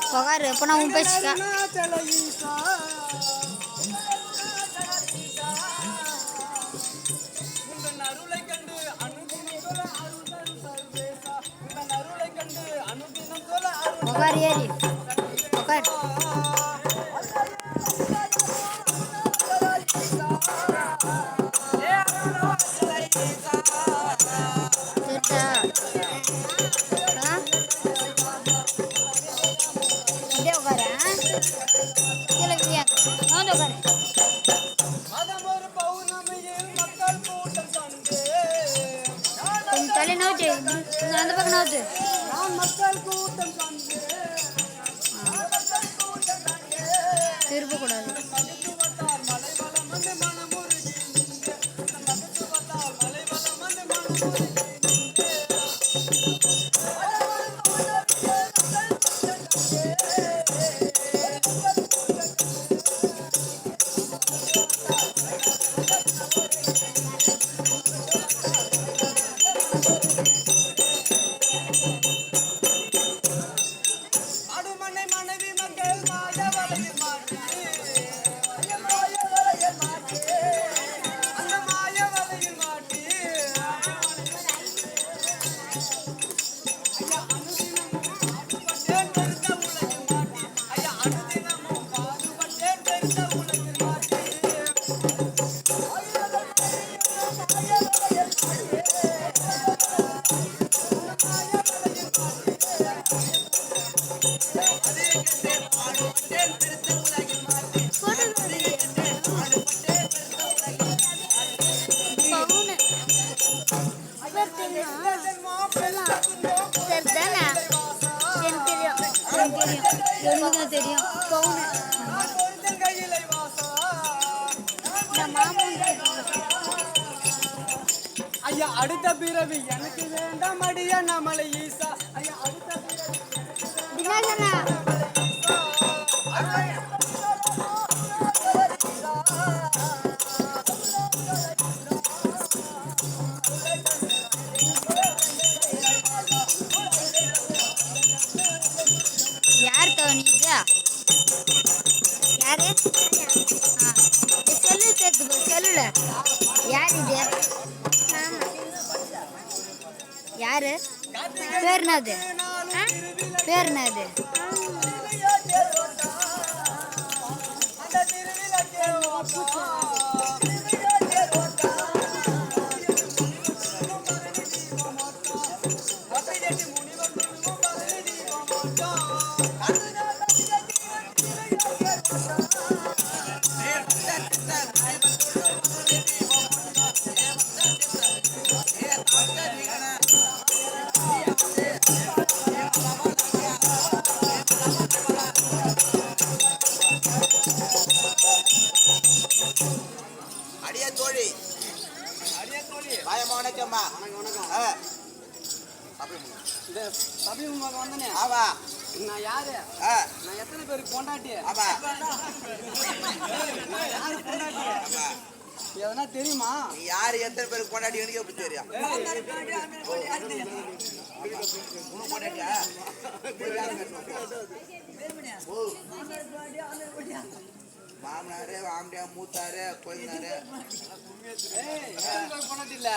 Pokoknya pernah umpes kak. Pokoknya di. Pokoknya. அந்த பக்கம் நவுத்து திருப்பக்கூடாது. தெரியும் ஐயா அடுத்த பிறவி எனக்கு வேண்டாம் அடியா நம்மளை ஈசா ஐயா அடுத்த யார் தோனிதா யாரு செல்லு சேர்த்து செல்லுல யார் இது யாரு பேர் என்னது பேர் என்னது நான் யாரு நான் எத்தனை பேருக்கு பொண்டாட்டி எதனா தெரியுமா யாரு எத்தனை பேருக்கு பொண்டாட்டி எனக்கு எப்படி தெரியும் மாமனாரு ஆம்படியா மூத்தாரு கோயினாரு பொண்டாட்டி இல்ல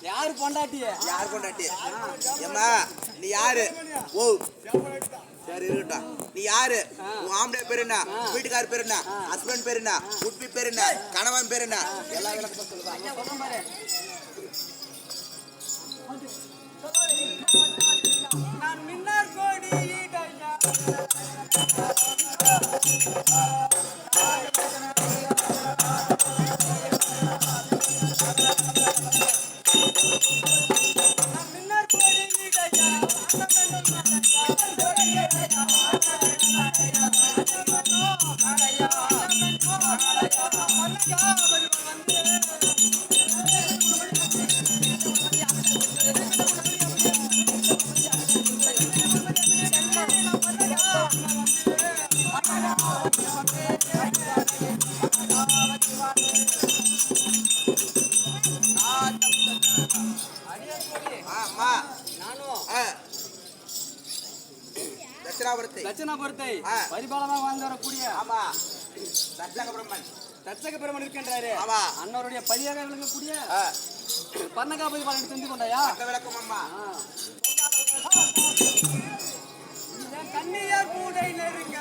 யாரு பொண்டாட்டி யாரு பொண்டாட்டி ஏமா நீ யாரு ஓ சரி இருக்கட்டும் நீ யாரு உன் ஆம்படியா பேரு என்ன வீட்டுக்கார பேரு என்ன ஹஸ்பண்ட் பேரு என்ன உட்பி பேரு என்ன கணவன் பேரு என்ன எல்லா விளக்கமும் சொல்லுவாங்க நான் மின்னார் கோடி தட்சிணாபுரத்தை பரிபாலமாக வாழ்ந்து வரக்கூடிய ஆமா தட்சக பிரம்மன் இருக்கின்றாரு. ஆமா அன்னவருடைய பதியாக விளங்கக்கூடிய பன்னகாபதி பாலனை செஞ்சு கொண்டாயா விளக்கம் அம்மா. கண்ணியார் கூடை நெருங்க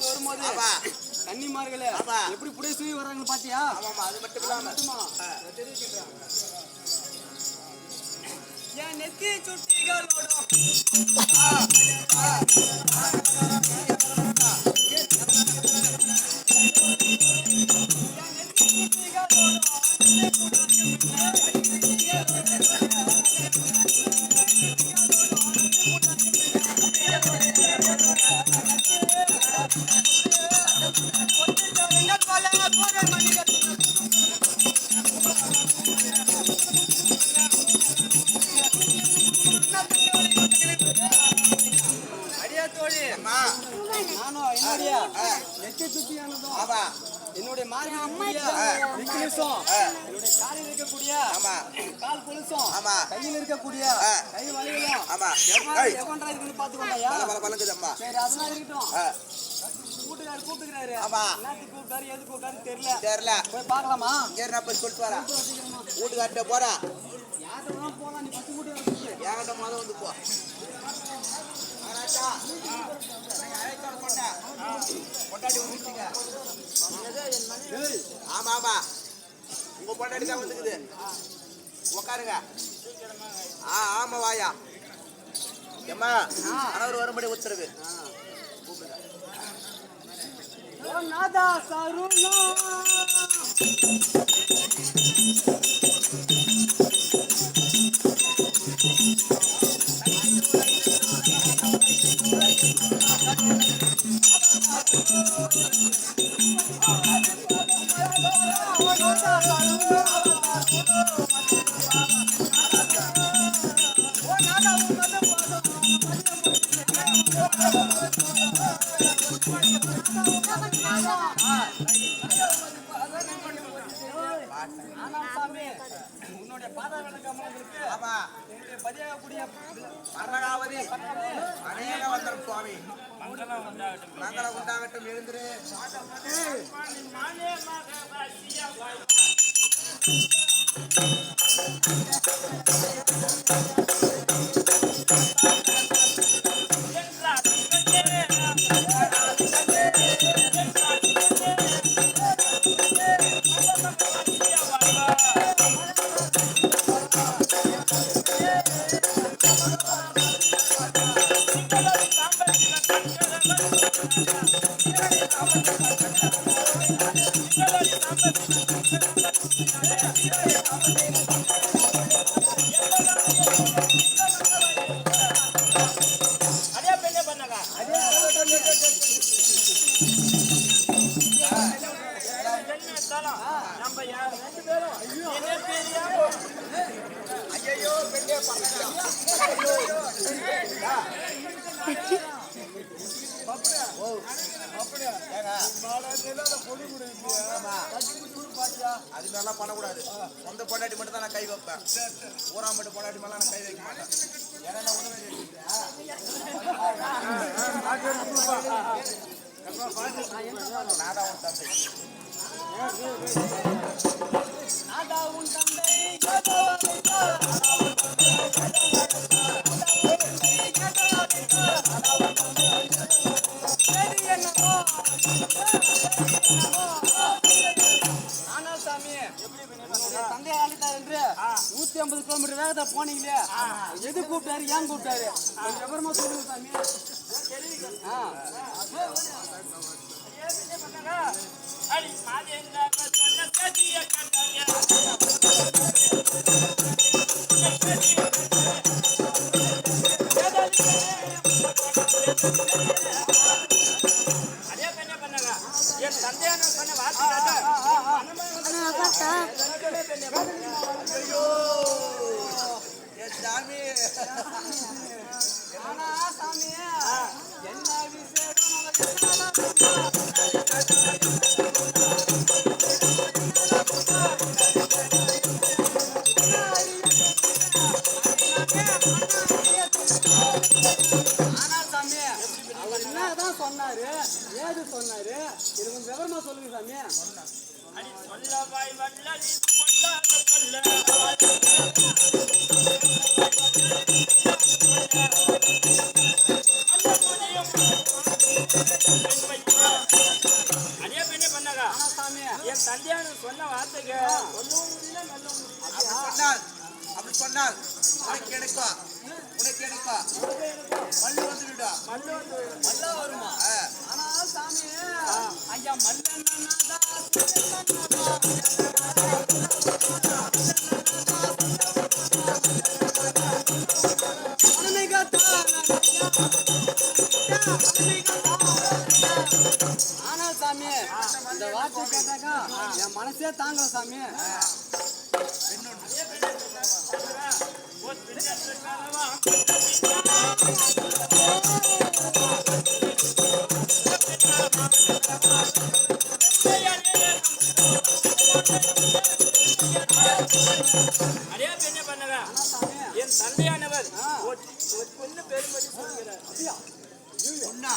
வரும்போது கன்னிமார்களே எப்படி புடை சுவி வர்றாங்க பாத்தியா? அது மட்டும் இல்லாம என் நெத்தி சுட்டிகளோட என்னுடைய காலில் இருக்கக்கூடிய கால் கொலுசும் கையில் இருக்கக்கூடிய கை வளையலும் பாத்துக்கோங்க. சரி அதெல்லாம் இருக்கட்டும். கூட்டுக்காரு கூப்பிட்டுக்கிறாரு. எல்லாத்துக்கும் கூப்பிட்டாரு எது கூப்பிட்டாரு தெரியல. போய் பாக்கலாமா? போய் சொல்லிட்டு வரா வீட்டுக்கார்ட்ட போறா யார்கிட்ட போலாம். நீ பத்து கூட்டு என்கிட்ட முதல் வந்து போ. பொண்டாட்டி வந்துருச்சுங்க. ஆமா ஆமா உங்க பொண்டாட்டி தான் வந்துக்குது. உக்காருங்க. ஆமா வாயா எம்மா கணவர் வரும்படி உத்தரவு. உன்னுடைய பாதா விளக்கங்களுக்கு பதியாகக்கூடிய பரகாவதி அநேக வந்தர் சுவாமி மங்களம் உண்டாகட்டும். எழுந்திரு. அது மாதிரிலாம் பண்ணக்கூடாது. சொந்த பொண்டாட்டி மட்டும் தான் நான் கை வைப்பேன். ஊரா மட்டும் பொண்டாட்டி மேலாம் நான் கை வைக்க மாட்டேன். ஏன்னா தந்தை ஆளித்தார் என்று 150 கிலோமீட்டர் வேகத்தை போனீங்களே, எது கூப்பிட்டாரு ஏன் கூப்பிட்டாரு விவரமா சொல்லுங்க சாமி. Thank you. ஏது சொன்னாரு இது கொஞ்சம் விவரமா சொல்லுங்க சாமி. அடி சொல்லவாய் வல்லடி சொல்லாத சொல்ல அதே பெண்ணே பண்ணாங்க. ஆனா சாமி என் தந்தையான சொன்ன வார்த்தைக்கு சொல்லவும் முடியல நல்லவும் அப்படி சொன்னால் உனக்கு கிடைக்கும் மல்லு வந்துடுடா. மல்லா வருமா? ஆனா சாமி ஐயா மல்லன்னா ஆனா சாமி இந்த வார்த்தை கேட்டாக்கா என் மனசே தாங்கல சாமி. அதே பெண்ணே பண்ணாங்க. என் தந்தையானவர் ஒரு பொண்ணு பெரும்படி சொல்கிறார். பொண்ணா